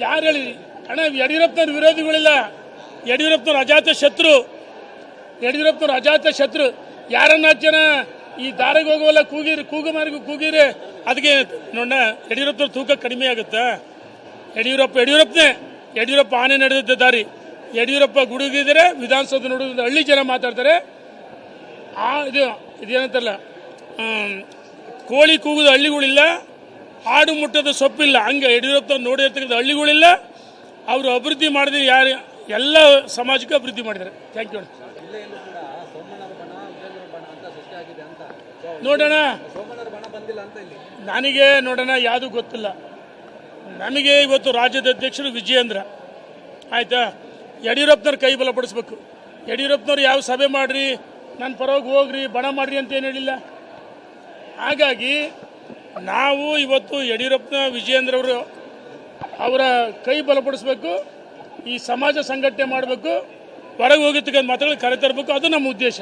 ಯಾರು ಹೇಳಿ ಅಣ್ಣ? ಯಡಿಯೂರಪ್ಪನವ್ರ ವಿರೋಧಿಗಳಿಲ್ಲ, ಯಡಿಯೂರಪ್ಪನವ್ರ ಅಜಾತ ಶತ್ರು, ಯಡಿಯೂರಪ್ಪನವ್ರ ಅಜಾತ ಶತ್ರು. ಯಾರನ್ನ ಜನ ಈ ದಾರಿಗೆ ಹೋಗುವಲ್ಲ ಕೂಗು ಮಾರಿಗೂ ಕೂಗಿರಿ, ಅದಕ್ಕೆ ನೋಡ ಯಡಿಯೂರಪ್ಪನವ್ರ ತೂಕ ಕಡಿಮೆ ಆಗುತ್ತಾ? ಯಡಿಯೂರಪ್ಪ ಆನೆ ನಡೆದಿದ್ದ ದಾರಿ. ಯಡಿಯೂರಪ್ಪ ಗುಡುಗಿದರೆ ವಿಧಾನಸೌಧ ನೋಡುವುದು ಹಳ್ಳಿ ಜನ ಮಾತಾಡ್ತಾರೆ. ಇದೇನಂತಾರಲ್ಲ, ಕೋಳಿ ಕೂಗುದ ಹಳ್ಳಿಗಳಿಲ್ಲ, ಆಡು ಮುಟ್ಟದ ಸೊಪ್ಪಿಲ್ಲ. ಹಂಗೆ ಯಡಿಯೂರಪ್ಪ ನೋಡಿರ್ತಕ್ಕಂಥ ಹಳ್ಳಿಗಳಿಲ್ಲ. ಅವರು ಅಭಿವೃದ್ಧಿ ಮಾಡಿದ್ರೆ ಯಾರು ಎಲ್ಲ ಸಮಾಜಕ್ಕೆ ಅಭಿವೃದ್ಧಿ ಮಾಡಿದ್ದಾರೆ. Thank you. ನೋಡೋಣ, ನನಗೆ ನೋಡೋಣ ಯಾವುದೂ ಗೊತ್ತಿಲ್ಲ. ನಮಗೆ ಇವತ್ತು ರಾಜ್ಯದ ಅಧ್ಯಕ್ಷರು ವಿಜಯೇಂದ್ರ, ಆಯಿತಾ? ಯಡಿಯೂರಪ್ಪನವ್ರ ಕೈ ಬಲಪಡಿಸ್ಬೇಕು. ಯಡಿಯೂರಪ್ಪನವ್ರು ಯಾವ ಸಭೆ ಮಾಡಿರಿ, ನನ್ನ ಪರವಾಗಿ ಹೋಗ್ರಿ, ಬಣ ಮಾಡಿರಿ ಅಂತ ಏನು ಹೇಳಿಲ್ಲ. ಹಾಗಾಗಿ ನಾವು ಇವತ್ತು ಯಡಿಯೂರಪ್ಪನ ವಿಜಯೇಂದ್ರ ಅವರ ಕೈ ಬಲಪಡಿಸ್ಬೇಕು, ಈ ಸಮಾಜ ಸಂಘಟನೆ ಮಾಡಬೇಕು, ಹೊರಗೆ ಹೋಗಿರ್ತಕ್ಕಂಥ ಮಾತುಗಳು ಕರೆತರಬೇಕು. ಅದು ನಮ್ಮ ಉದ್ದೇಶ.